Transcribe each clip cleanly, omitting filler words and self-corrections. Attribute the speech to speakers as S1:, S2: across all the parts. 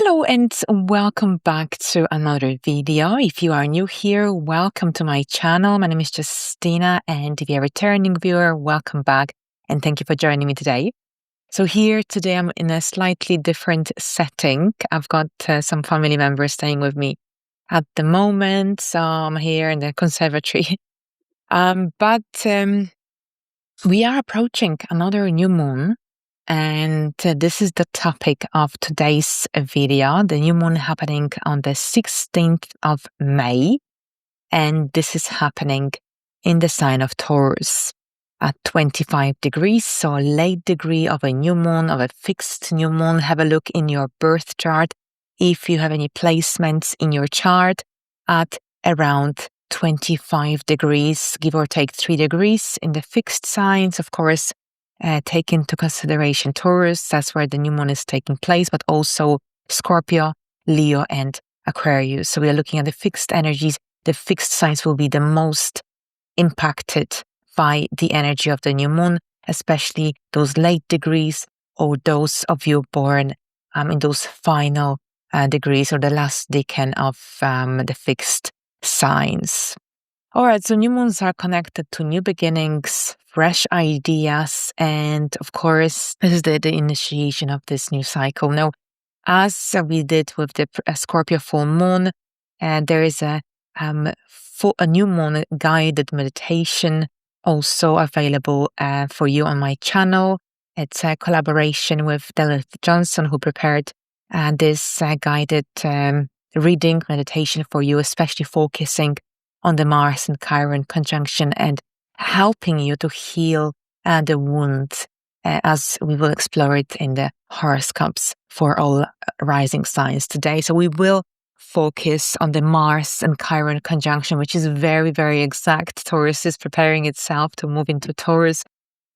S1: Hello and welcome back to another video. If you are new here, welcome to my channel. My name is Justyna, and if you're a returning viewer, welcome back and thank you for joining me today. So here today I'm in a slightly different setting. I've got some family members staying with me at the moment, so I'm here in the conservatory. But we are approaching another new moon. And this is the topic of today's video. The new moon happening on the 16th of May. And this is happening in the sign of Taurus at 25 degrees. So a late degree of a new moon, of a fixed new moon. Have a look in your birth chart if you have any placements in your chart at around 25 degrees, give or take 3 degrees in the fixed signs, of course. Take into consideration Taurus, that's where the new moon is taking place, but also Scorpio, Leo, and Aquarius. So we are looking at the fixed energies. The fixed signs will be the most impacted by the energy of the new moon, especially those late degrees or those of you born in those final degrees or the last decan of the fixed signs. All right, so new moons are connected to new beginnings, fresh ideas, and of course, this is the initiation of this new cycle. Now, as we did with the Scorpio full moon, there is a new moon guided meditation also available for you on my channel. It's a collaboration with Delith Johnson, who prepared this guided reading meditation for you, especially focusing on the Mars and Chiron conjunction and helping you to heal the wound, as we will explore it in the horoscopes for all rising signs today. So we will focus on the Mars and Chiron conjunction, which is very, very exact. Taurus is preparing itself to move into Taurus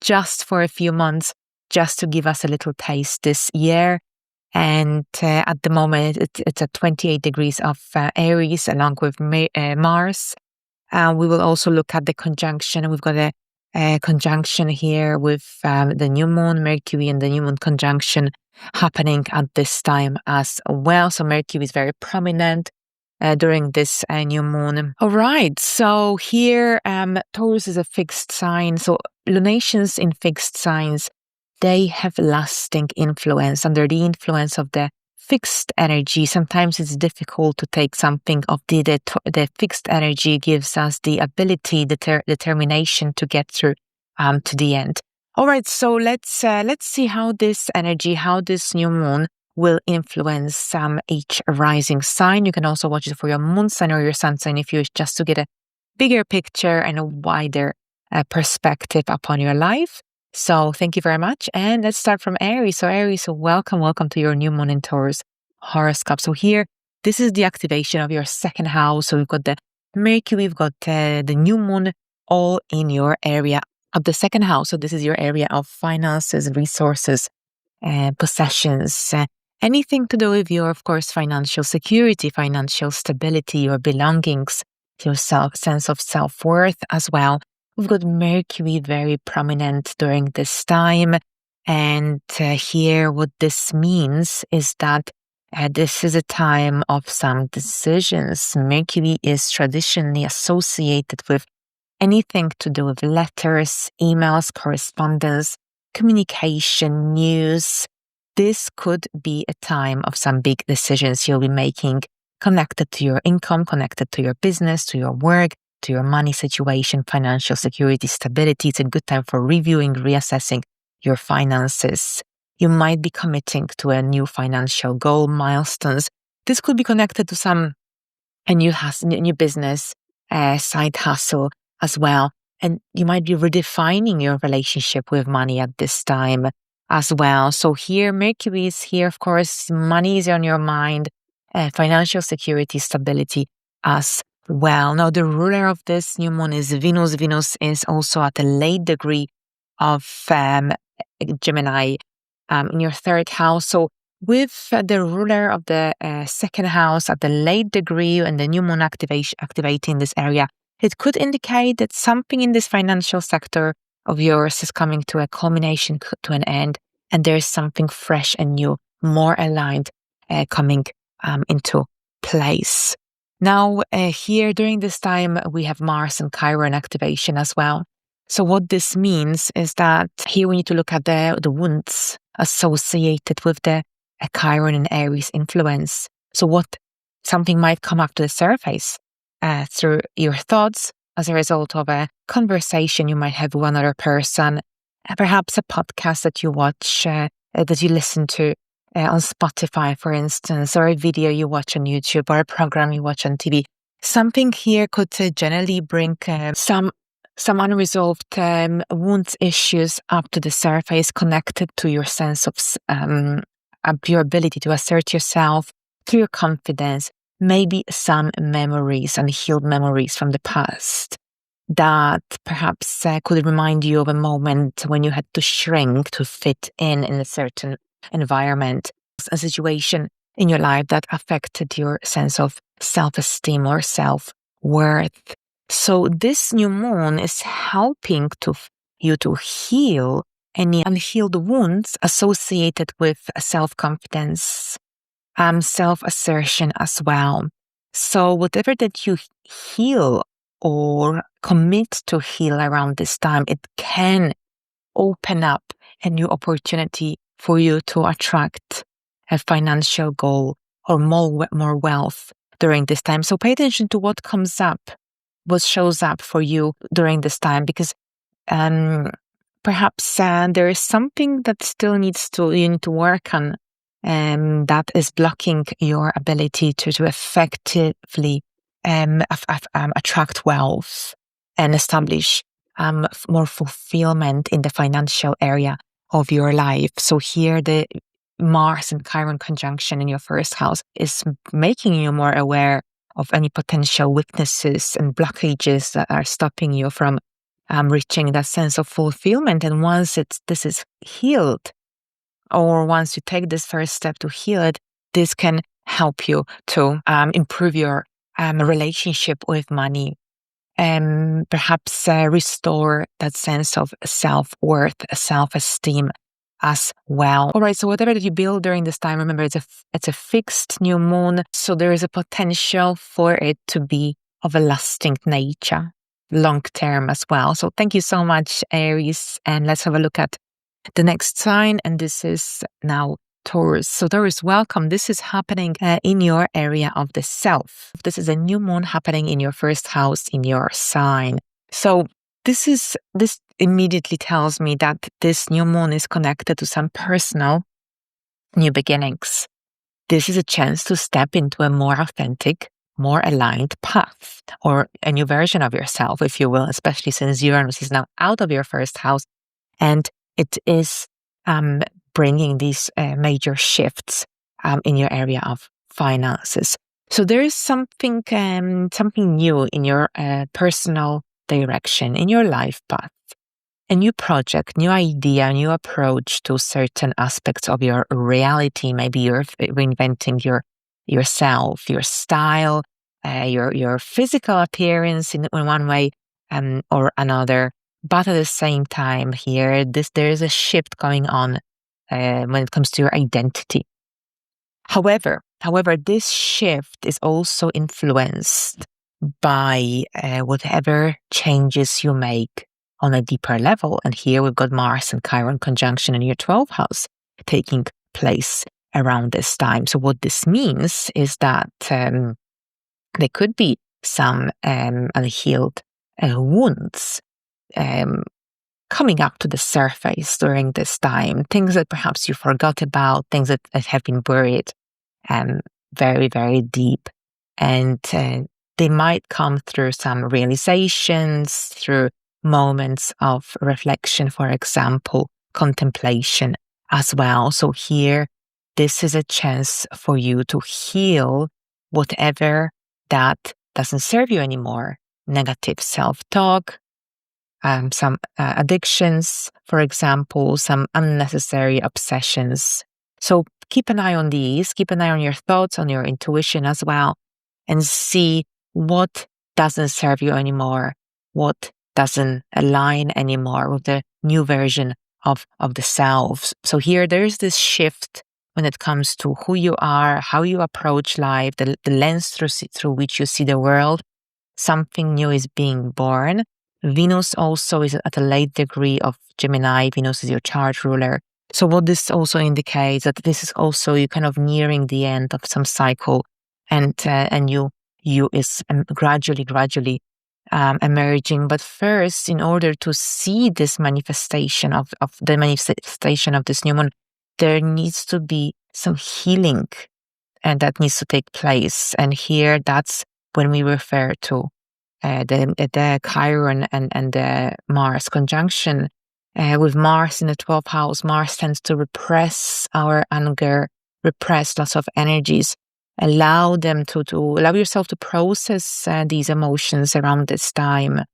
S1: just for a few months, just to give us a little taste this year. And at the moment, it's at 28 degrees of Aries, along with Mars. We will also look at the conjunction. We've got a conjunction here with the new moon, Mercury, and the new moon conjunction happening at this time as well. So Mercury is very prominent during this new moon. All right, so here Taurus is a fixed sign. So lunations in fixed signs, they have lasting influence. Under the influence of the fixed energy, sometimes it's difficult to take something of the fixed energy gives us the ability, the determination to get through to the end. All right, so let's see how this energy, how this new moon will influence each rising sign. You can also watch it for your moon sign or your sun sign if you wish, just to get a bigger picture and a wider perspective upon your life. So thank you very much. And let's start from Aries. So Aries, welcome to your new moon in Taurus horoscope. So here, this is the activation of your second house. So we've got the Mercury, we've got the new moon all in your area of the second house. So this is your area of finances, resources, possessions, anything to do with your, of course, financial security, financial stability, your belongings, your sense of self-worth as well. We've got Mercury very prominent during this time. And here what this means is that this is a time of some decisions. Mercury is traditionally associated with anything to do with letters, emails, correspondence, communication, news. This could be a time of some big decisions you'll be making connected to your income, connected to your business, to your work, to your money situation, financial security, stability. It's a good time for reviewing, reassessing your finances. You might be committing to a new financial goal, milestones. This could be connected to a new business, side hustle as well. And you might be redefining your relationship with money at this time as well. So here, Mercury is here, of course, money is on your mind, financial security, stability as well. Now, the ruler of this new moon is Venus. Venus is also at a late degree of Gemini in your third house. So with the ruler of the second house at the late degree and the new moon activating this area, it could indicate that something in this financial sector of yours is coming to a culmination, to an end, and there's something fresh and new, more aligned coming into place. Now, here during this time, we have Mars and Chiron activation as well. So what this means is that here we need to look at the wounds associated with the Chiron and Aries influence. So something might come up to the surface through your thoughts as a result of a conversation you might have with another person, perhaps a podcast that you watch, that you listen to on Spotify, for instance, or a video you watch on YouTube, or a program you watch on TV. Something here could generally bring some unresolved wounds issues up to the surface, connected to your sense of your ability to assert yourself, to your confidence, maybe some memories, unhealed memories from the past that perhaps could remind you of a moment when you had to shrink to fit in a certain environment, a situation in your life that affected your sense of self-esteem or self-worth. So this new moon is helping you to heal any unhealed wounds associated with self-confidence, self-assertion as well. So whatever that you heal or commit to heal around this time, it can open up a new opportunity for you to attract a financial goal or more wealth during this time. So pay attention to what comes up, what shows up for you during this time, because perhaps there is something that still you need to work on, that is blocking your ability to effectively attract wealth and establish more fulfillment in the financial area of your life. So here the Mars and Chiron conjunction in your first house is making you more aware of any potential weaknesses and blockages that are stopping you from reaching that sense of fulfillment. And once this is healed, or once you take this first step to heal it, this can help you to improve your relationship with money, and perhaps restore that sense of self-worth, self-esteem as well. All right, so whatever that you build during this time, remember it's a fixed new moon, so there is a potential for it to be of a lasting nature, long term as well. So thank you so much, Aries, and let's have a look at the next sign, and this is now Taurus. So Taurus, welcome. This is happening in your area of the self. This is a new moon happening in your first house in your sign. So this immediately tells me that this new moon is connected to some personal new beginnings. This is a chance to step into a more authentic, more aligned path, or a new version of yourself, if you will, especially since Uranus is now out of your first house, and it is bringing these major shifts in your area of finances. So there is something new in your personal direction, in your life path, a new project, new idea, new approach to certain aspects of your reality. Maybe you're reinventing yourself, your style, your physical appearance in one way or another. But at the same time, here there is a shift going on when it comes to your identity. However, this shift is also influenced by whatever changes you make on a deeper level. And here we've got Mars and Chiron conjunction in your 12th house taking place around this time. So what this means is that there could be some unhealed wounds coming up to the surface during this time, things that perhaps you forgot about, things that have been buried very, very deep. And they might come through some realizations, through moments of reflection, for example, contemplation as well. So here, this is a chance for you to heal whatever that doesn't serve you anymore. Negative self-talk, some addictions, for example, some unnecessary obsessions. So keep an eye on these, keep an eye on your thoughts, on your intuition as well, and see what doesn't serve you anymore, what doesn't align anymore with the new version of the self. So here there's this shift when it comes to who you are, how you approach life, the lens through which you see the world. Something new is being born. Venus also is at a late degree of Gemini. Venus is your chart ruler. So what this also indicates that this is also you kind of nearing the end of some cycle, and you is gradually emerging. But first, in order to see this manifestation of the manifestation of this new moon, there needs to be some healing, and that needs to take place. And here, that's when we refer to the Chiron and the Mars conjunction. With Mars in the 12th house, Mars tends to repress our anger, repress lots of energies. Allow yourself to process these emotions around this time,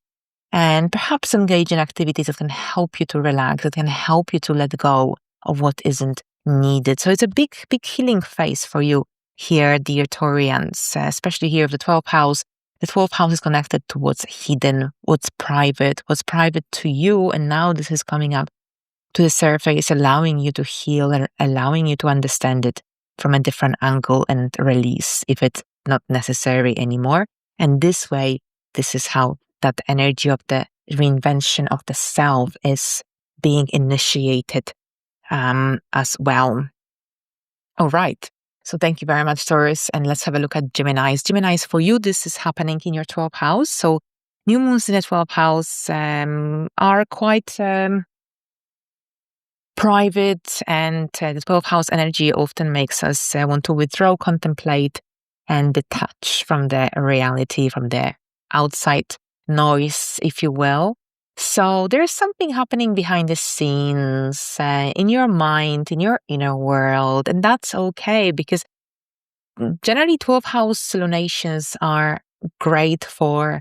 S1: and perhaps engage in activities that can help you to relax, that can help you to let go of what isn't needed. So it's a big healing phase for you here, dear Taurians, especially here of the 12th house. The 12th house is connected to what's hidden, what's private to you. And now this is coming up to the surface, allowing you to heal and allowing you to understand it from a different angle and release if it's not necessary anymore. And this way, this is how that energy of the reinvention of the self is being initiated as well. All right. So thank you very much, Taurus. And let's have a look at Geminis. Geminis, for you, this is happening in your 12th house. So new moons in the 12th house are quite private, and the 12th house energy often makes us want to withdraw, contemplate, and detach from the reality, from the outside noise, if you will. So there's something happening behind the scenes, in your mind, in your inner world, and that's okay, because generally 12th house lunations are great for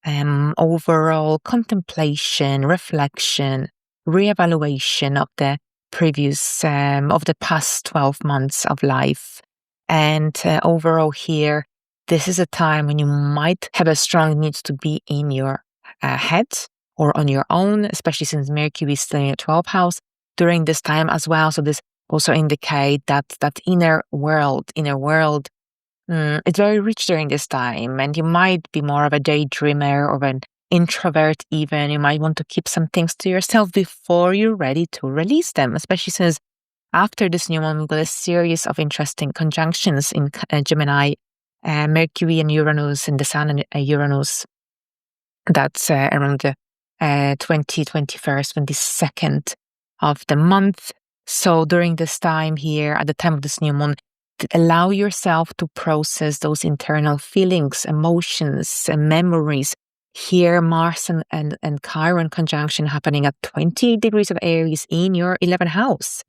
S1: overall contemplation, reflection, reevaluation of the previous, of the past 12 months of life. And overall here, this is a time when you might have a strong need to be in your head or on your own, especially since Mercury is still in your 12th house during this time as well. So this also indicate that inner world, it's very rich during this time, and you might be more of a daydreamer or an introvert even. You might want to keep some things to yourself before you're ready to release them, especially since after this new moon, we've got a series of interesting conjunctions in Gemini, Mercury and Uranus, and the Sun and Uranus. That's around the 21st, 22nd of the month. So during this time here, at the time of this new moon, allow yourself to process those internal feelings, emotions, and memories. Here, Mars and Chiron conjunction happening at 28 degrees of Aries in your 11th house.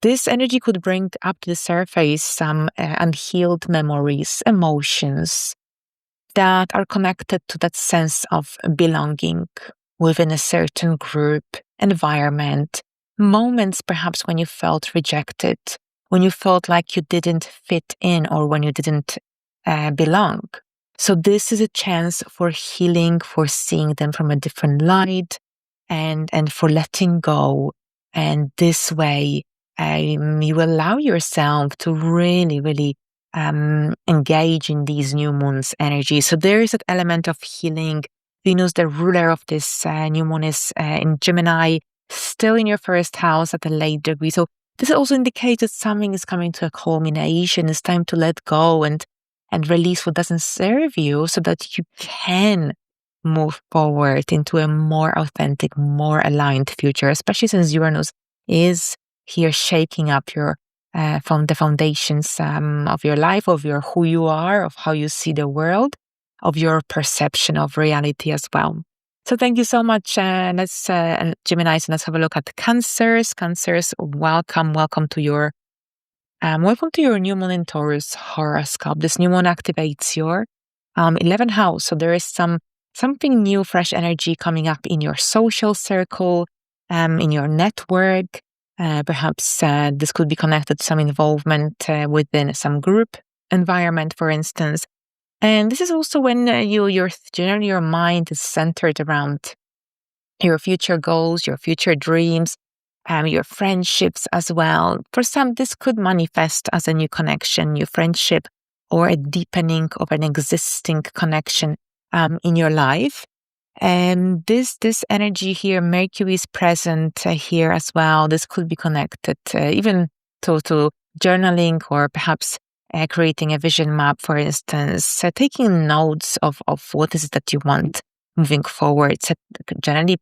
S1: This energy could bring up to the surface some unhealed memories, emotions that are connected to that sense of belonging within a certain group, environment, moments perhaps when you felt rejected, when you felt like you didn't fit in, or when you didn't belong. So this is a chance for healing, for seeing them from a different light, and for letting go. And this way, you allow yourself to really engage in these new moon's energy. So there is an element of healing. Venus, the ruler of this new moon, is in Gemini, still in your first house at a late degree. So this also indicates that something is coming to a culmination. It's time to let go and release what doesn't serve you, so that you can move forward into a more authentic, more aligned future, especially since Uranus is here shaking up your from the foundations of your life, of your who you are, of how you see the world, of your perception of reality as well. So thank you so much. Let's Gemini, so let's have a look at Cancers. Cancers, welcome to your new moon in Taurus horoscope. This new moon activates your 11th house. So there is something new, fresh energy coming up in your social circle, in your network. Perhaps this could be connected to some involvement within some group environment, for instance. And this is also when generally your mind is centered around your future goals, your future dreams, your friendships as well. For some, this could manifest as a new connection, new friendship, or a deepening of an existing connection in your life. And this energy here, Mercury is present here as well. This could be connected even to journaling, or perhaps creating a vision map, for instance, taking notes of what is it that you want moving forward. So generally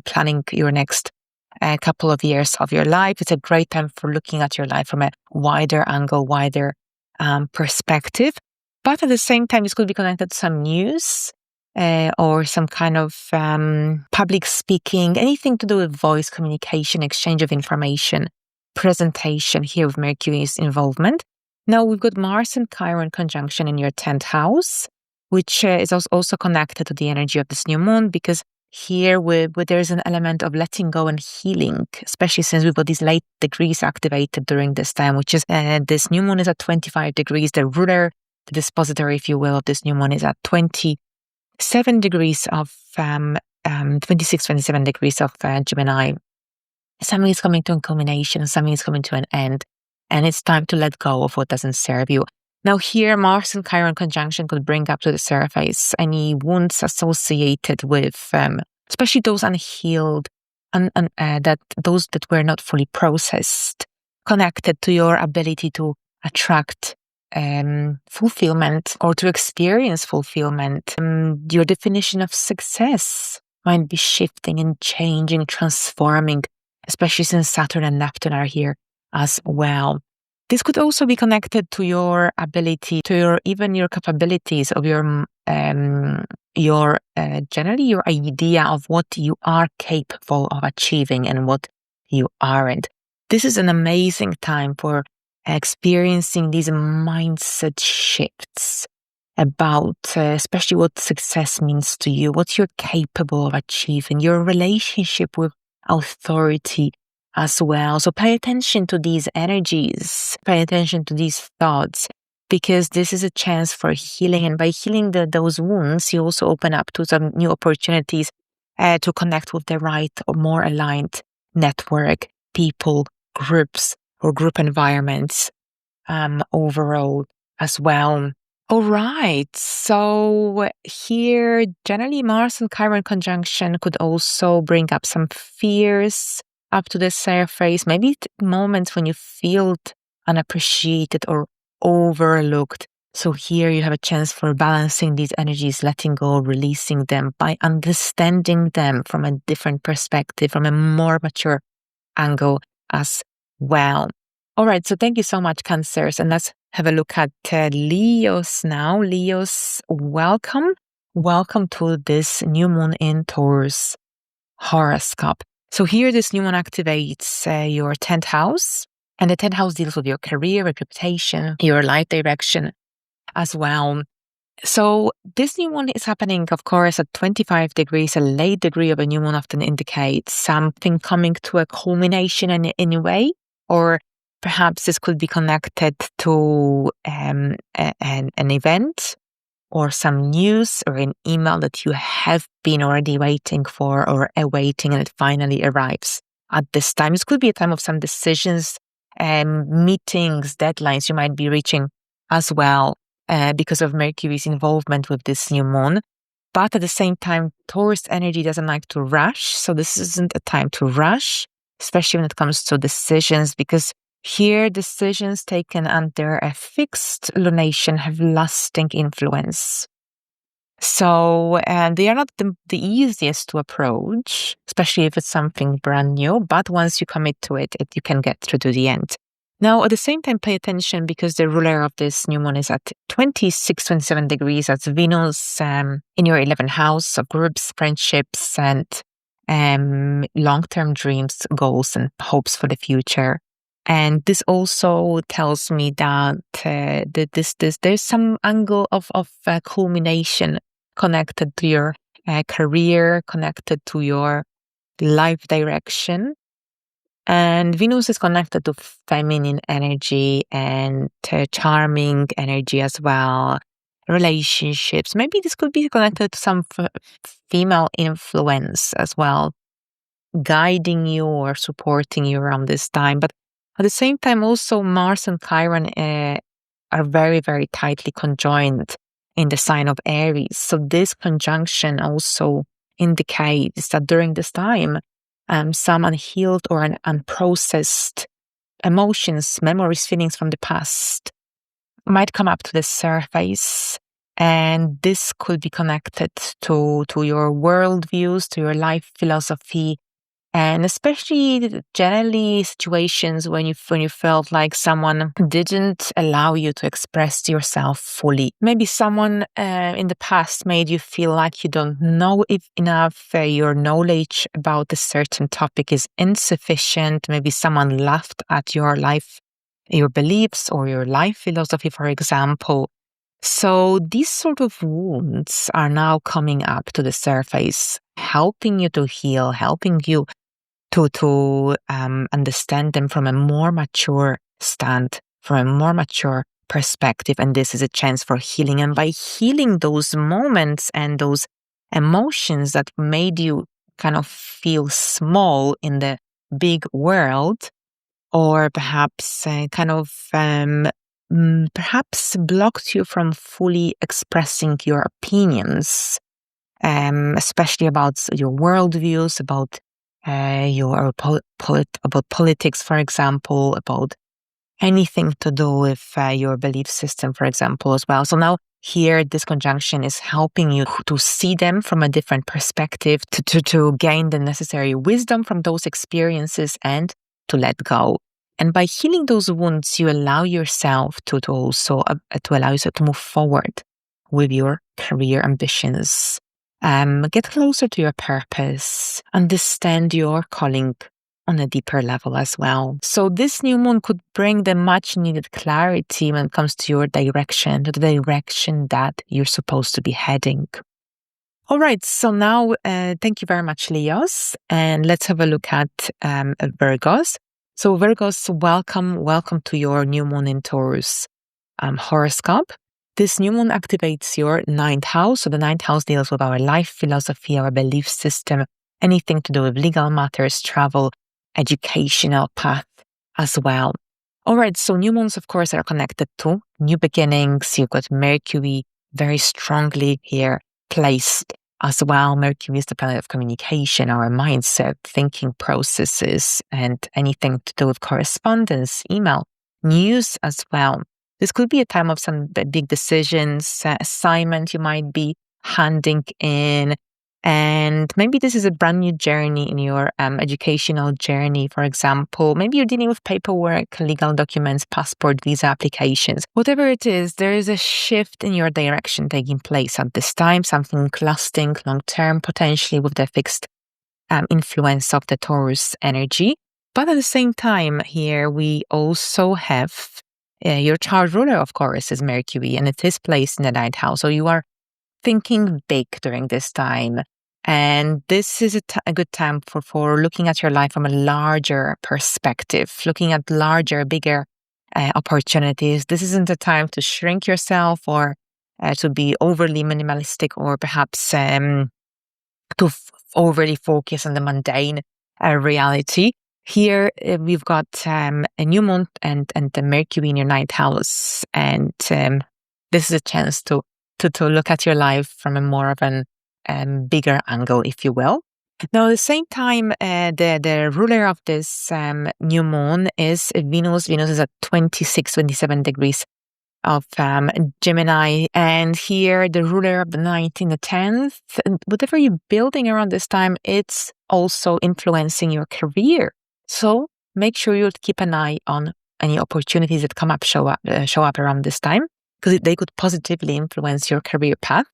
S1: planning your next couple of years of your life. It's a great time for looking at your life from a wider angle, wider perspective. But at the same time, this could be connected to some news or some kind of public speaking, anything to do with voice communication, exchange of information, presentation here with Mercury's involvement. Now we've got Mars and Chiron conjunction in your 10th house, which is also connected to the energy of this new moon, because here there's an element of letting go and healing, especially since we've got these late degrees activated during this time, which is this new moon is at 25 degrees. The ruler, the dispository, if you will, of this new moon is at 27 degrees of 26, 27 degrees of Gemini. Something is coming to a culmination, something is coming to an end, and it's time to let go of what doesn't serve you. Now here, Mars and Chiron conjunction could bring up to the surface any wounds associated with, especially those unhealed, those that were not fully processed, connected to your ability to attract fulfillment or to experience fulfillment. Your definition of success might be shifting and changing, transforming, especially since Saturn and Neptune are here as well. This could also be connected to your ability, to even your capabilities of generally your idea of what you are capable of achieving and what you aren't. This is an amazing time for experiencing these mindset shifts about especially what success means to you, what you're capable of achieving, your relationship with authority as well. So pay attention to these energies, pay attention to these thoughts, because this is a chance for healing. And by healing those wounds, you also open up to some new opportunities to connect with the right or more aligned network, people, groups, or group environments overall as well. All right, so here, generally Mars and Chiron conjunction could also bring up some fears up to the surface, maybe moments when you feel unappreciated or overlooked. So here you have a chance for balancing these energies, letting go, releasing them by understanding them from a different perspective, from a more mature angle as well. All right, so thank you so much, Cancers, and let's have a look at Leos now. Leos, welcome. Welcome to this new moon in Taurus Horoscope. So here this new moon activates your 10th house, and the 10th house deals with your career, reputation, your life direction as well. So this new moon is happening, of course, at 25 degrees. A late degree of a new moon often indicates something coming to a culmination in a way, or perhaps this could be connected to an event or some news or an email that you have been already waiting for or awaiting, and it finally arrives at this time. This could be a time of some decisions, meetings, deadlines you might be reaching as well because of Mercury's involvement with this new moon. But at the same time, Taurus energy doesn't like to rush. So this isn't a time to rush, especially when it comes to decisions, because here decisions taken under a fixed lunation have lasting influence. So they are not the easiest to approach, especially if it's something brand new. But once you commit to it, you can get through to the end. Now, at the same time, pay attention, because the ruler of this new moon is at 26, 27 degrees. That's Venus in your 11th house of groups, friendships, and long-term dreams, goals, and hopes for the future. And this also tells me that there's some angle of culmination connected to your career, connected to your life direction. And Venus is connected to feminine energy and charming energy as well. Relationships. Maybe this could be connected to some female influence as well. guiding you or supporting you around this time. But at the same time, also Mars and Chiron are very, very tightly conjoined in the sign of Aries. So this conjunction also indicates that during this time, some unhealed or unprocessed emotions, memories, feelings from the past might come up to the surface. And this could be connected to your worldviews, to your life philosophy, and especially generally situations when you felt like someone didn't allow you to express yourself fully. Maybe someone in the past made you feel like you don't know it enough, your knowledge about a certain topic is insufficient. Maybe someone laughed at your life, your beliefs, or your life philosophy, for example. So these sort of wounds are now coming up to the surface, helping you to heal, helping you to understand them from a more mature stand, from a more mature perspective. And this is a chance for healing. And by healing those moments and those emotions that made you kind of feel small in the big world, or perhaps perhaps blocked you from fully expressing your opinions, especially about your worldviews, about about politics, for example, about anything to do with your belief system, for example, as well. So now here, this conjunction is helping you to see them from a different perspective, to gain the necessary wisdom from those experiences and to let go. And by healing those wounds, you allow yourself to move forward with your career ambitions. Get closer to your purpose, understand your calling on a deeper level as well. So this new moon could bring the much needed clarity when it comes to your direction, to the direction that you're supposed to be heading. All right, so now thank you very much, Leos, and let's have a look at Virgos. So Virgos, welcome to your new moon in Taurus horoscope. This new moon activates your ninth house. So the ninth house deals with our life philosophy, our belief system, anything to do with legal matters, travel, educational path as well. All right, so new moons, of course, are connected to new beginnings. You've got Mercury very strongly here placed as well. Mercury is the planet of communication, our mindset, thinking processes, and anything to do with correspondence, email, news as well. This could be a time of some big decisions, assignment you might be handing in. And maybe this is a brand new journey in your educational journey, for example. Maybe you're dealing with paperwork, legal documents, passport, visa applications. Whatever it is, there is a shift in your direction taking place at this time, something lasting, long-term, potentially with the fixed influence of the Taurus energy. But at the same time, here we also have your chart ruler, of course, is Mercury, and it is placed in the ninth house. So you are thinking big during this time. And this is a good time for looking at your life from a larger perspective, looking at larger, bigger opportunities. This isn't a time to shrink yourself or to be overly minimalistic, or perhaps overly focus on the mundane reality. Here we've got a new moon and the Mercury in your ninth house, and this is a chance to look at your life from a more of an bigger angle, if you will. Now, at the same time, the ruler of this new moon is Venus. Venus is at 27 degrees of Gemini, and here the ruler of the 9th and the 10th, and whatever you're building around this time, it's also influencing your career. So make sure you keep an eye on any opportunities that show up around this time, because they could positively influence your career path.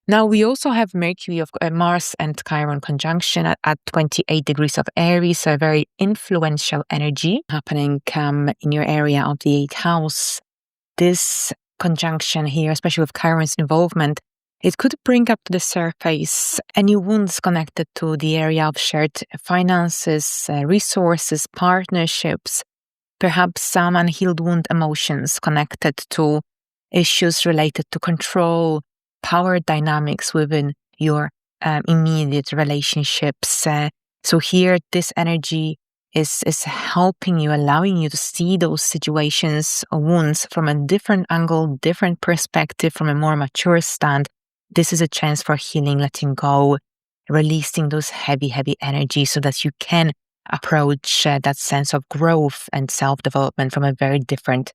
S1: Now, we also have Mercury of Mars and Chiron conjunction at 28 degrees of Aries, so a very influential energy happening in your area of the 8th house. This conjunction here, especially with Chiron's involvement, it could bring up to the surface any wounds connected to the area of shared finances, resources, partnerships, perhaps some unhealed wound emotions connected to issues related to control, power dynamics within your immediate relationships. So here, this energy is helping you, allowing you to see those situations or wounds from a different angle, different perspective, from a more mature stand. This is a chance for healing, letting go, releasing those heavy energies so that you can approach that sense of growth and self-development from a very different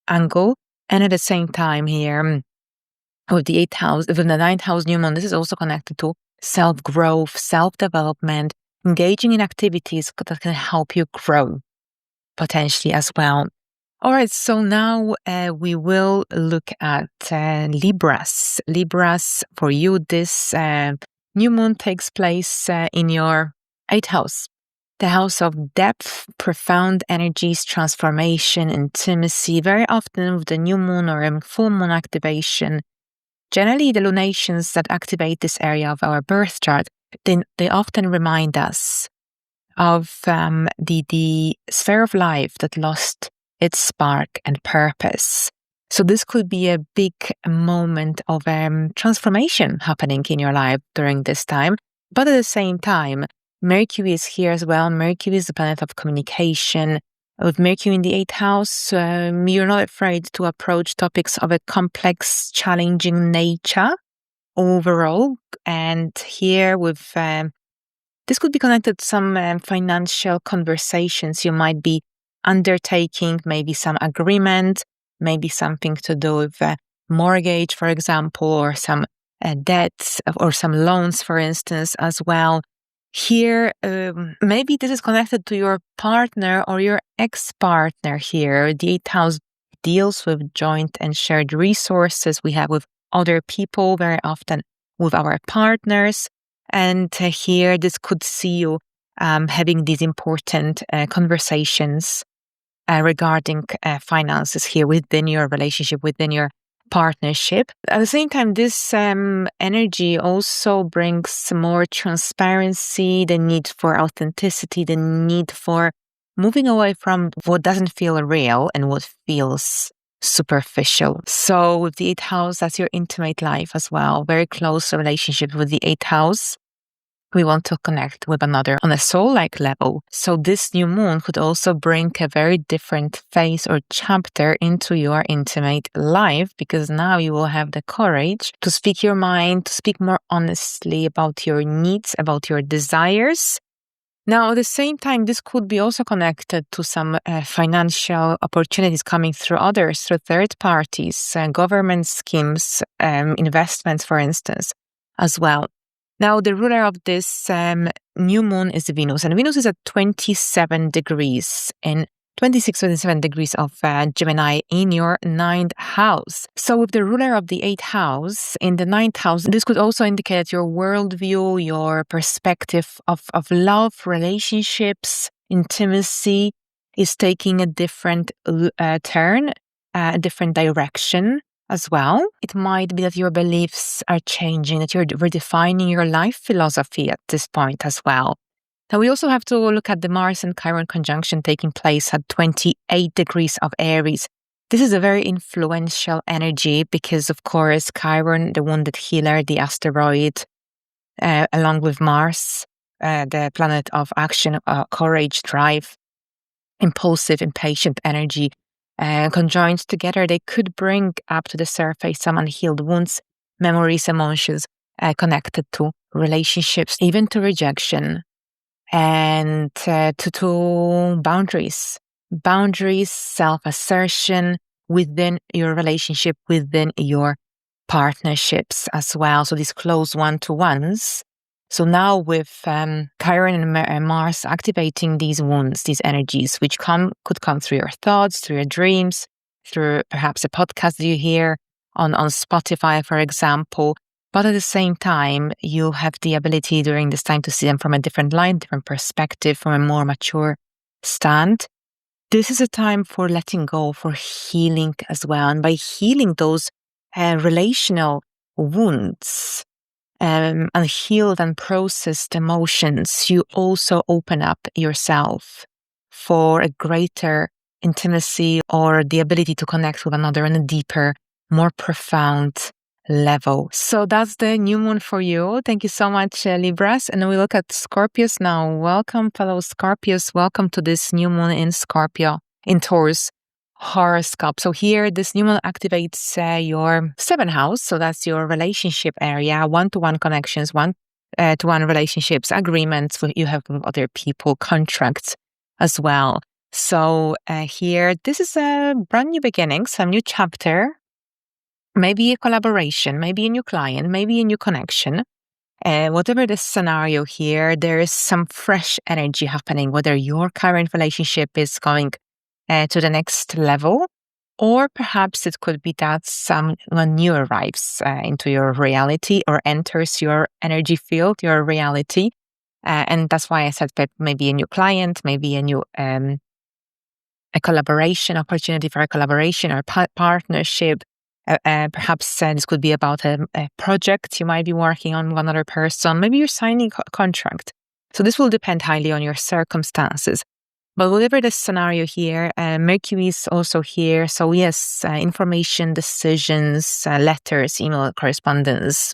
S1: angle. And at the same time here, with the 8th house, with the 9th house new moon, this is also connected to self-growth, self-development, engaging in activities that can help you grow potentially as well. All right, so now we will look at Libras. Libras, for you, this new moon takes place in your 8th house, the house of depth, profound energies, transformation, intimacy. Very often with the new moon or a full moon activation, generally the lunations that activate this area of our birth chart, they often remind us of the sphere of life that lost its spark and purpose. So this could be a big moment of transformation happening in your life during this time. But at the same time, Mercury is here as well. Mercury is the planet of communication. With Mercury in the 8th house, you're not afraid to approach topics of a complex, challenging nature overall. And here with this could be connected to some financial conversations you might be undertaking, maybe some agreement, maybe something to do with mortgage, for example, or some debts or some loans, for instance, as well. Here, maybe this is connected to your partner or your ex-partner here. The 8th house deals with joint and shared resources we have with other people, very often with our partners. And here, this could see you having these important conversations regarding finances here within your relationship, within your partnership. At the same time, this energy also brings more transparency, the need for authenticity, the need for moving away from what doesn't feel real and what feels superficial. So with the 8th house, that's your intimate life as well. Very close relationship with the 8th house. We want to connect with another on a soul-like level. So this new moon could also bring a very different phase or chapter into your intimate life, because now you will have the courage to speak your mind, to speak more honestly about your needs, about your desires. Now, at the same time, this could be also connected to some financial opportunities coming through others, through third parties, government schemes, investments, for instance, as well. Now, the ruler of this new moon is Venus, and Venus is at 27 degrees in 27 degrees of Gemini in your 9th house. So with the ruler of the 8th house in the 9th house, this could also indicate your worldview, your perspective of love, relationships, intimacy is taking a different turn, a different direction as well. It might be that your beliefs are changing, that you're redefining your life philosophy at this point as well. Now, we also have to look at the Mars and Chiron conjunction taking place at 28 degrees of Aries. This is a very influential energy because, of course, Chiron, the wounded healer, the asteroid, along with Mars, the planet of action, courage, drive, impulsive, impatient energy, conjoined together, they could bring up to the surface some unhealed wounds, memories, emotions connected to relationships, even to rejection, and to boundaries, self-assertion within your relationship, within your partnerships as well. So these close one-to-ones. So now with Chiron and Mars activating these wounds, these energies, which could come through your thoughts, through your dreams, through perhaps a podcast that you hear on Spotify, for example. But at the same time, you have the ability during this time to see them from a different line, different perspective, from a more mature stand. This is a time for letting go, for healing as well. And by healing those relational wounds, unhealed and processed emotions, you also open up yourself for a greater intimacy or the ability to connect with another in a deeper, more profound level. So that's the new moon for you. Thank you so much, Libras. And we look at Scorpios now. Welcome, fellow Scorpios. Welcome to this new moon in Scorpio, in Taurus Horoscope. So here, this new moon activates your 7th house. So that's your relationship area, one-to-one connections, one-to-one relationships, agreements you have with other people, contracts as well. So here, this is a brand new beginning, some new chapter, maybe a collaboration, maybe a new client, maybe a new connection. Whatever the scenario here, there is some fresh energy happening, whether your current relationship is going to the next level, or perhaps it could be that someone new arrives into your reality or enters your energy field, your reality. And that's why I said that maybe a new client, maybe a new a collaboration, opportunity for a collaboration or partnership. Perhaps this could be about a project you might be working on with another person. Maybe you're signing a contract. So this will depend highly on your circumstances. But whatever the scenario here, Mercury is also here. So yes, information, decisions, letters, email correspondence.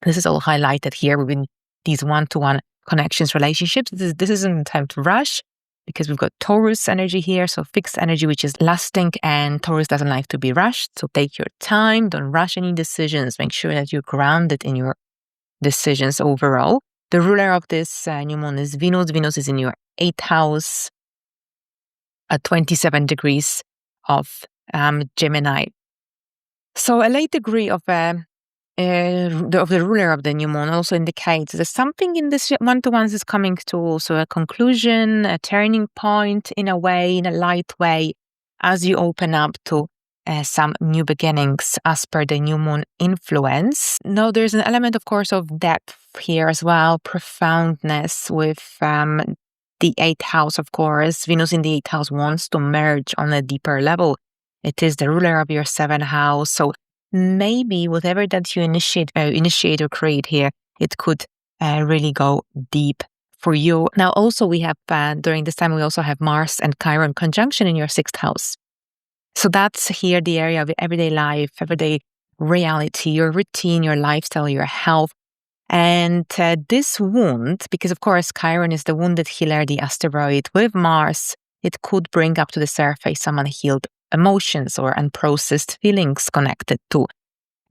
S1: This is all highlighted here within these one-to-one connections, relationships. This isn't time to rush, because we've got Taurus energy here, so fixed energy, which is lasting, and Taurus doesn't like to be rushed. So take your time, don't rush any decisions. Make sure that you're grounded in your decisions overall. The ruler of this new moon is Venus. Venus is in your 8th house at 27 degrees of Gemini. So a late degree of the ruler of the new moon also indicates that something in this one-to-ones is coming to also a conclusion, a turning point in a way, in a light way, as you open up to some new beginnings as per the new moon influence. Now, there's an element, of course, of depth here as well, profoundness with the 8th house, of course. Venus in the 8th house wants to merge on a deeper level. It is the ruler of your 7th house. So maybe whatever that you initiate or create here, it could really go deep for you. Now, also we have, during this time, we also have Mars and Chiron conjunction in your 6th house. So that's here the area of everyday life, everyday reality, your routine, your lifestyle, your health. And this wound, because of course Chiron is the wounded healer, the asteroid with Mars, it could bring up to the surface some unhealed emotions or unprocessed feelings connected to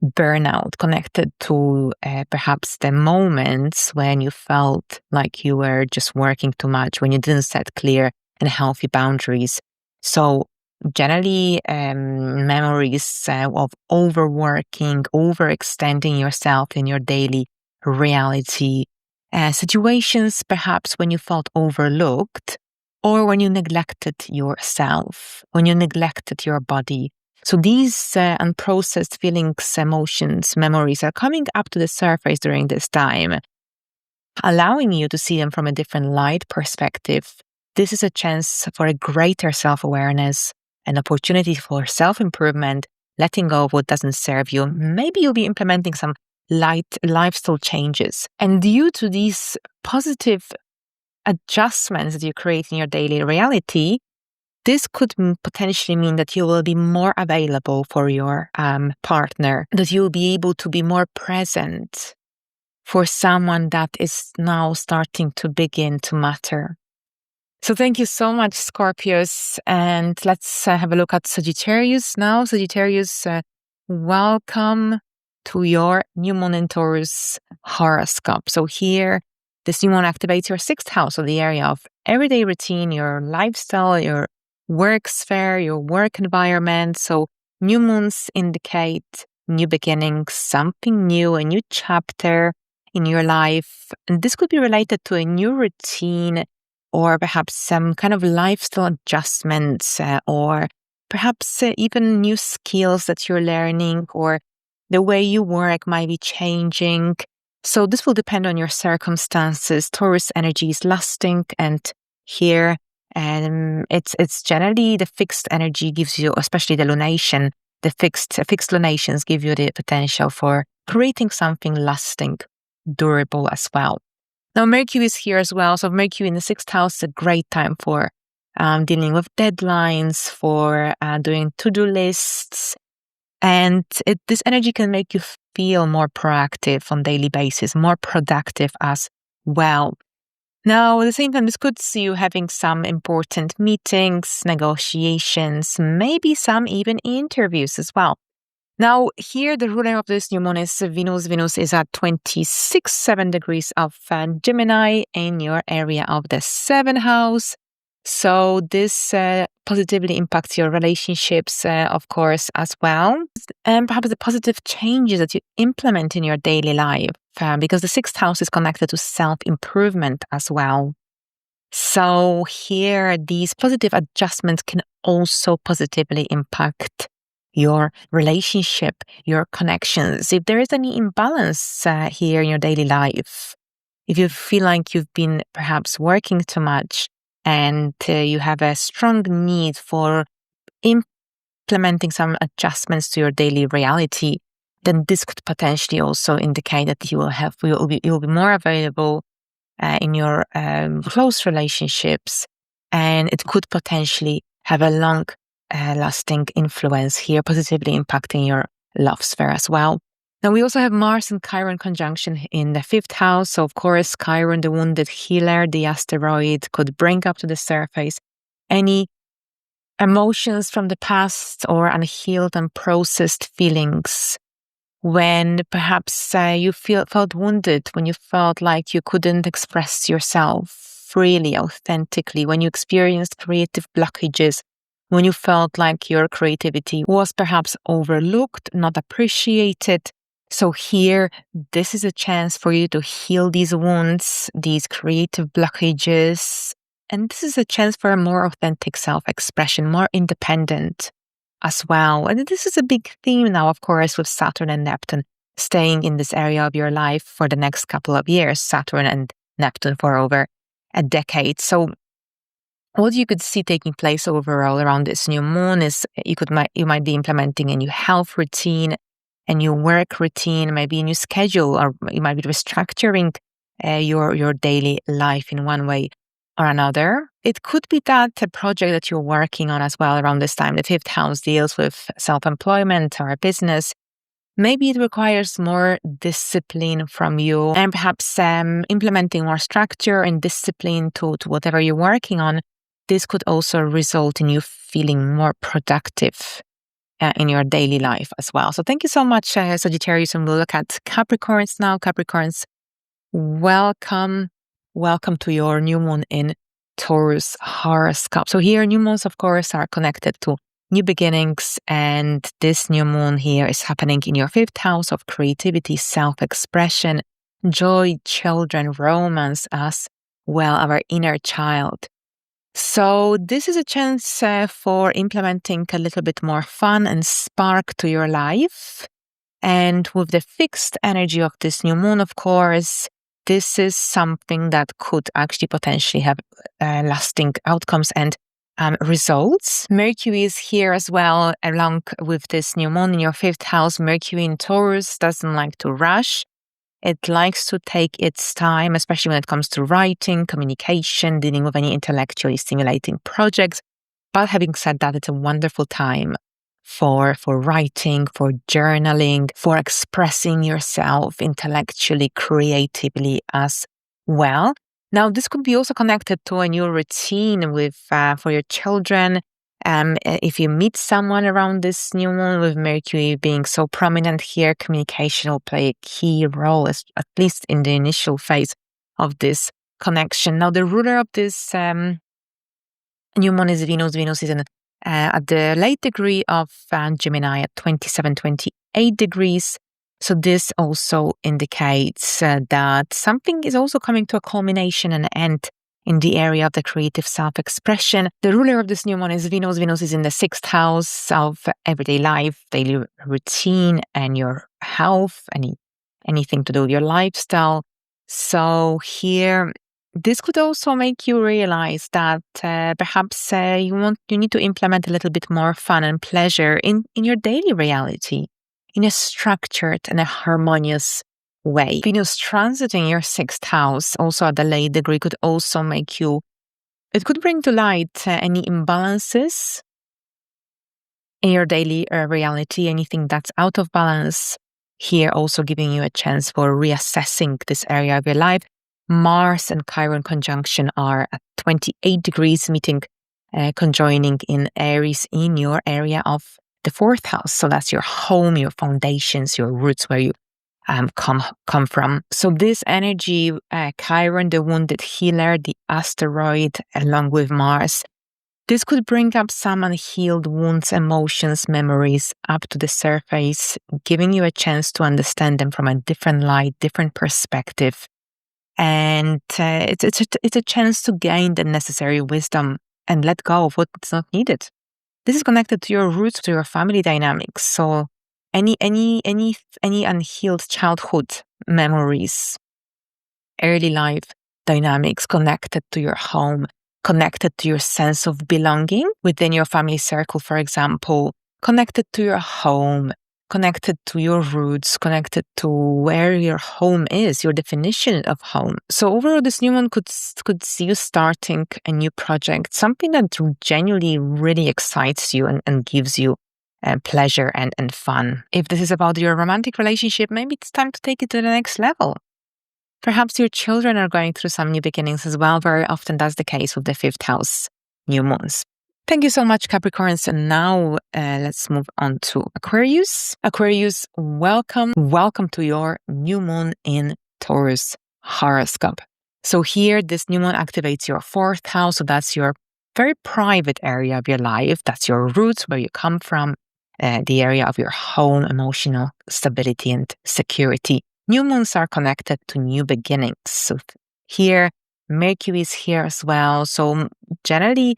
S1: burnout, connected to perhaps the moments when you felt like you were just working too much, when you didn't set clear and healthy boundaries. So generally, memories of overworking, overextending yourself in your daily reality, situations perhaps when you felt overlooked, or when you neglected yourself, when you neglected your body. So these unprocessed feelings, emotions, memories are coming up to the surface during this time, allowing you to see them from a different light perspective. This is a chance for a greater self-awareness, an opportunity for self-improvement, letting go of what doesn't serve you. Maybe you'll be implementing some light lifestyle changes. And due to these positive adjustments that you create in your daily reality, this could potentially mean that you will be more available for your partner, that you will be able to be more present for someone that is now starting to begin to matter. So thank you so much, Scorpios. And let's have a look at Sagittarius now. Sagittarius, welcome to your new moon in Taurus horoscope. So here, this new moon activates your 6th house, so the area of everyday routine, your lifestyle, your work sphere, your work environment. So new moons indicate new beginnings, something new, a new chapter in your life. And this could be related to a new routine, or perhaps some kind of lifestyle adjustments, or perhaps even new skills that you're learning, or the way you work might be changing. So this will depend on your circumstances. Taurus energy is lasting, and here it's generally the fixed energy gives you, especially the lunation, the fixed lunations give you the potential for creating something lasting, durable as well. Now, Mercury is here as well. So Mercury in the 6th house is a great time for dealing with deadlines, for doing to-do lists, And this energy can make you feel more proactive on a daily basis, more productive as well. Now, at the same time, this could see you having some important meetings, negotiations, maybe some even interviews as well. Now, here, the ruler of this new moon is Venus. Venus is at 26.7 degrees of Gemini in your area of the 7th house. So this positively impacts your relationships, of course, as well. And perhaps the positive changes that you implement in your daily life, because the 6th house is connected to self-improvement as well. So here, these positive adjustments can also positively impact your relationship, your connections. If there is any imbalance here in your daily life, if you feel like you've been perhaps working too much and you have a strong need for implementing some adjustments to your daily reality, then this could potentially also indicate that you will be more available in your close relationships, and it could potentially have a long lasting influence here, positively impacting your love sphere as well. Now, we also have Mars and Chiron conjunction in the 5th house. So, of course, Chiron, the wounded healer, the asteroid, could bring up to the surface any emotions from the past or unhealed and processed feelings. When perhaps you felt wounded, when you felt like you couldn't express yourself freely, authentically, when you experienced creative blockages, when you felt like your creativity was perhaps overlooked, not appreciated. So here, this is a chance for you to heal these wounds, these creative blockages. And this is a chance for a more authentic self-expression, more independent as well. And this is a big theme now, of course, with Saturn and Neptune staying in this area of your life for the next couple of years, Saturn and Neptune for over a decade. So what you could see taking place overall around this new moon is you might be implementing a new health routine, a new work routine, maybe a new schedule, or you might be restructuring your daily life in one way or another. It could be that a project that you're working on as well around this time. The 5th house deals with self-employment or a business. Maybe it requires more discipline from you, and perhaps implementing more structure and discipline to whatever you're working on. This could also result in you feeling more productive in your daily life as well. So thank you so much, Sagittarius. And we'll look at Capricorns now. Capricorns, welcome to your new moon in Taurus Horoscope. So here, new moons, of course, are connected to new beginnings, and this new moon here is happening in your 5th house of creativity, self-expression, joy, children, romance, as well, our inner child. So this is a chance for implementing a little bit more fun and spark to your life. And with the fixed energy of this new moon, of course, this is something that could actually potentially have lasting outcomes and results. Mercury is here as well, along with this new moon in your 5th house. Mercury in Taurus doesn't like to rush. It likes to take its time, especially when it comes to writing, communication, dealing with any intellectually stimulating projects. But having said that, it's a wonderful time for writing, for journaling, for expressing yourself intellectually, creatively as well. Now, this could be also connected to a new routine with for your children. If you meet someone around this new moon, with Mercury being so prominent here, communication will play a key role, at least in the initial phase of this connection. Now, the ruler of this new moon is Venus. Venus is at the late degree of Gemini at 27-28 degrees. So this also indicates that something is also coming to a culmination and end in the area of the creative self-expression. The ruler of this new moon is Venus. Venus is in the 6th house of everyday life, daily routine, and your health, anything to do with your lifestyle. So here, this could also make you realize that perhaps you need to implement a little bit more fun and pleasure in your daily reality, in a structured and a harmonious way. Venus transiting your 6th house, also at the late degree, could also it could bring to light any imbalances in your daily reality, anything that's out of balance. Here also giving you a chance for reassessing this area of your life. Mars and Chiron conjunction are at 28 degrees, meeting, conjoining in Aries in your area of the 4th house. So that's your home, your foundations, your roots, where you come from. So this energy, Chiron, the wounded healer, the asteroid, along with Mars, this could bring up some unhealed wounds, emotions, memories up to the surface, giving you a chance to understand them from a different light, different perspective. And it's a chance to gain the necessary wisdom and let go of what's not needed. This is connected to your roots, to your family dynamics. So any unhealed childhood memories, early life dynamics connected to your home, connected to your sense of belonging within your family circle, for example, connected to your home, connected to your roots, connected to where your home is, your definition of home. So overall, this new moon could see you starting a new project, something that genuinely really excites you and gives you pleasure and fun. If this is about your romantic relationship, maybe it's time to take it to the next level. Perhaps your children are going through some new beginnings as well. Very often that's the case with the 5th house new moons. Thank you so much, Capricorns. And now let's move on to Aquarius. Aquarius, welcome to your new moon in Taurus Horoscope. So here, this new moon activates your 4th house. So that's your very private area of your life. That's your roots, where you come from, the area of your home, emotional stability and security. New moons are connected to new beginnings. So here, Mercury is here as well. So generally,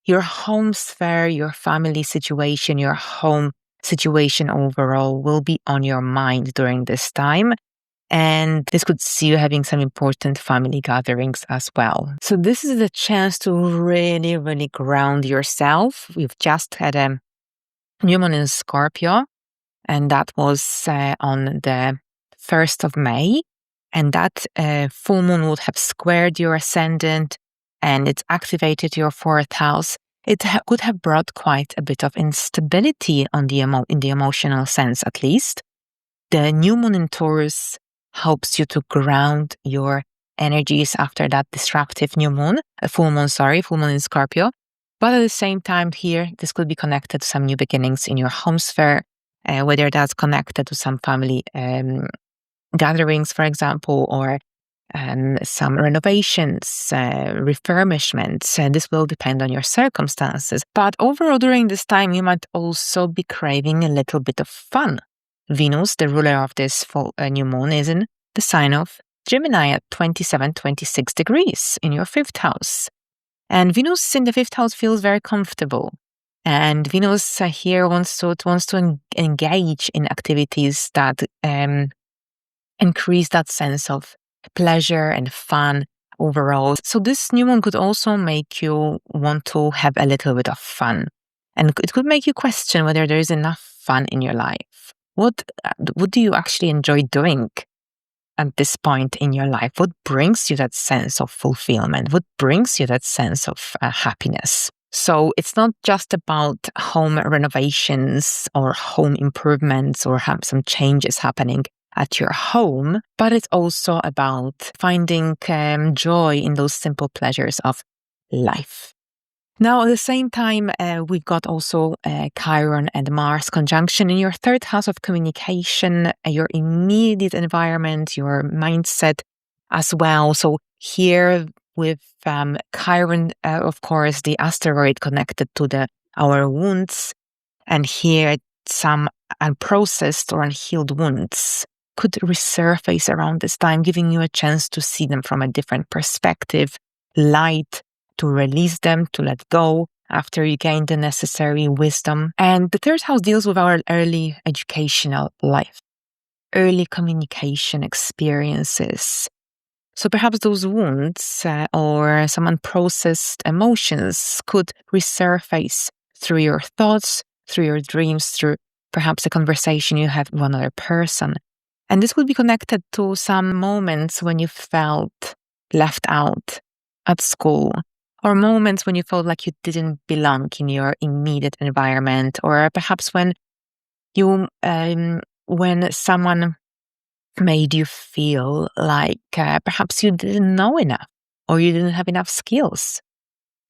S1: your home sphere, your family situation, your home situation overall will be on your mind during this time. And this could see you having some important family gatherings as well. So this is a chance to really, really ground yourself. We've just had a new moon in Scorpio, and that was on the 1st of May, and that full moon would have squared your ascendant and it's activated your 4th house. It could have brought quite a bit of instability on in the emotional sense, at least. The new moon in Taurus helps you to ground your energies after that disruptive full moon in Scorpio. But at the same time here, this could be connected to some new beginnings in your home sphere, whether that's connected to some family gatherings, for example, or some renovations, refurbishments. This will depend on your circumstances. But overall, during this time, you might also be craving a little bit of fun. Venus, the ruler of this full new moon, is in the sign of Gemini at 27-26 degrees in your 5th house. And Venus in the 5th house feels very comfortable. And Venus here wants to engage in activities that increase that sense of pleasure and fun overall. So this new moon could also make you want to have a little bit of fun. And it could make you question whether there is enough fun in your life. What do you actually enjoy doing at this point in your life? What brings you that sense of fulfillment? What brings you that sense of happiness? So it's not just about home renovations or home improvements or have some changes happening at your home, but it's also about finding joy in those simple pleasures of life. Now, at the same time, we've got also Chiron and Mars conjunction in your 3rd house of communication, your immediate environment, your mindset as well. So here with Chiron, of course, the asteroid connected to our wounds, and here some unprocessed or unhealed wounds could resurface around this time, giving you a chance to see them from a different perspective, light, to release them, to let go after you gain the necessary wisdom. And the 3rd house deals with our early educational life, early communication experiences. So perhaps those wounds or some unprocessed emotions could resurface through your thoughts, through your dreams, through perhaps a conversation you have with another person. And this would be connected to some moments when you felt left out at school, or moments when you felt like you didn't belong in your immediate environment, or perhaps when someone made you feel like perhaps you didn't know enough, or you didn't have enough skills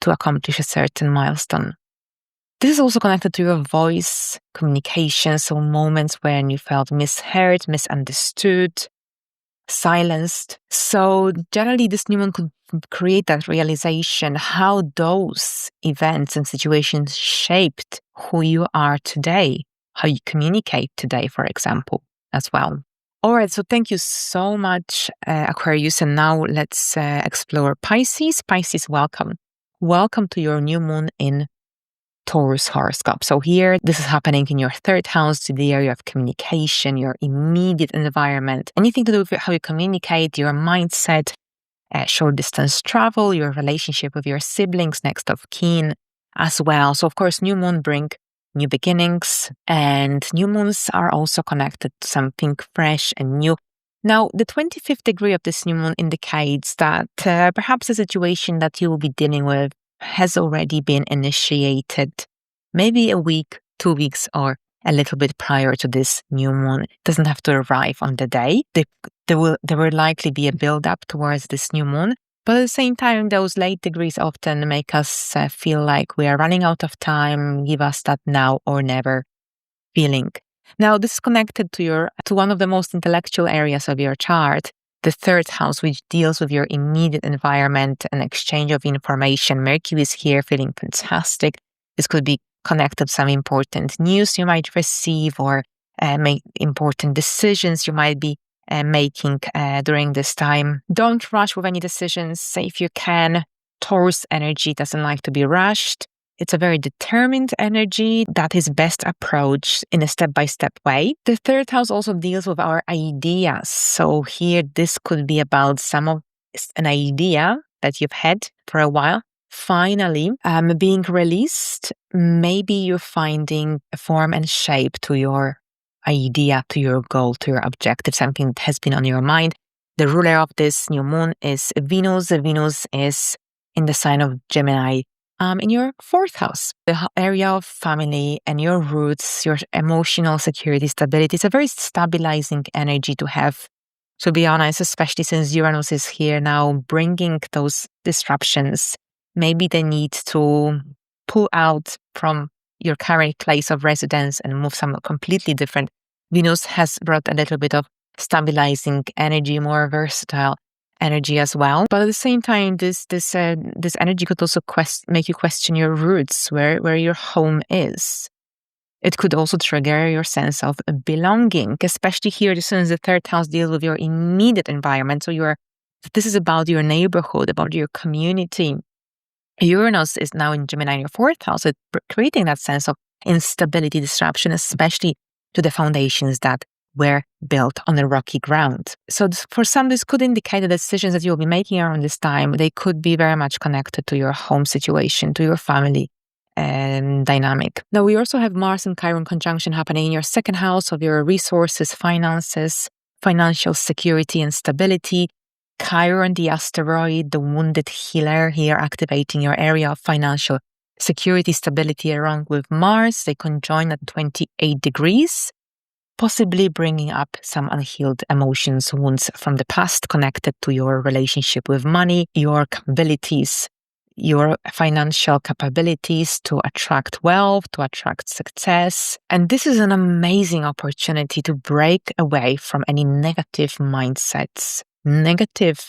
S1: to accomplish a certain milestone. This is also connected to your voice, communication, so moments when you felt misheard, misunderstood, silenced. So generally, this new moon could create that realization how those events and situations shaped who you are today, how you communicate today, for example, as well. All right, so thank you so much, Aquarius. And now let's explore Pisces. Pisces, welcome. Welcome to your new moon in Taurus Horoscope. So here, this is happening in your third house, the area of communication, your immediate environment, anything to do with how you communicate, your mindset, short distance travel, your relationship with your siblings, next of kin as well. So of course, new moon bring new beginnings, and new moons are also connected to something fresh and new. Now, the 25th degree of this new moon indicates that perhaps a situation that you will be dealing with has already been initiated, maybe a week, 2 weeks, or a little bit prior to this new moon. It doesn't have to arrive on the day. There will likely be a build-up towards this new moon. But at the same time, those late degrees often make us feel like we are running out of time, give us that now or never feeling. Now, this is connected to one of the most intellectual areas of your chart, the third house, which deals with your immediate environment and exchange of information. Mercury is here feeling fantastic. This could be connected to some important news you might receive, or make important decisions you might be making during this time. Don't rush with any decisions if you can. Taurus energy doesn't like to be rushed. It's a very determined energy that is best approached in a step-by-step way. The third house also deals with our ideas. So here, this could be about an idea that you've had for a while, finally being released. Maybe you're finding a form and shape to your idea, to your goal, to your objective, something that has been on your mind. The ruler of this new moon is Venus. Venus is in the sign of Gemini, in your fourth house, the area of family and your roots, your emotional security, stability. It's a very stabilizing energy to have, to be honest, especially since Uranus is here now, bringing those disruptions. Maybe the need to pull out from your current place of residence and move somewhere completely different. Venus has brought a little bit of stabilizing energy, more versatile energy as well. But at the same time, this energy could also make you question your roots, where your home is. It could also trigger your sense of belonging, especially here, since the third house deals with your immediate environment. So this is about your neighborhood, about your community. Uranus is now in Gemini in your fourth house, so creating that sense of instability, disruption, especially to the foundations that were built on a rocky ground. So for some, this could indicate the decisions that you'll be making around this time, they could be very much connected to your home situation, to your family dynamic. Now, we also have Mars and Chiron conjunction happening in your second house of your resources, finances, financial security and stability. Chiron, the asteroid, the wounded healer, here activating your area of financial security, stability, along with Mars. They conjoin at 28 degrees, possibly bringing up some unhealed emotions, wounds from the past connected to your relationship with money, your capabilities, your financial capabilities to attract wealth, to attract success. And this is an amazing opportunity to break away from any negative mindsets, negative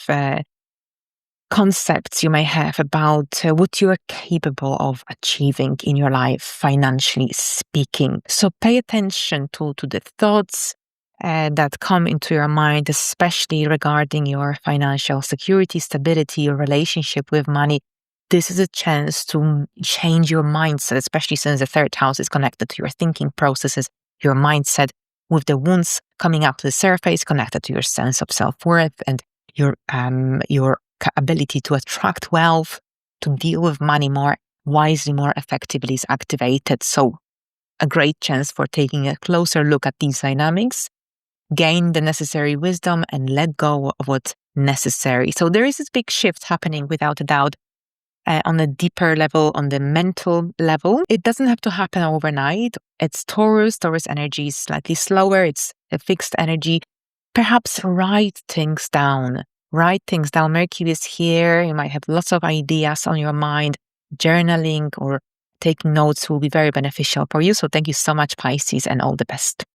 S1: concepts you may have about what you are capable of achieving in your life, financially speaking. So pay attention to the thoughts that come into your mind, especially regarding your financial security, stability, your relationship with money. This is a chance to change your mindset, especially since the third house is connected to your thinking processes, your mindset, with the wounds coming up to the surface, connected to your sense of self-worth and your ability to attract wealth, to deal with money more wisely, more effectively is activated. So a great chance for taking a closer look at these dynamics, gain the necessary wisdom and let go of what's necessary. So there is this big shift happening without a doubt. on a deeper level, on the mental level. It doesn't have to happen overnight. It's Taurus. Taurus energy is slightly slower. It's a fixed energy. Perhaps write things down. Write things down. Mercury is here. You might have lots of ideas on your mind. Journaling or taking notes will be very beneficial for you. So thank you so much, Pisces, and all the best.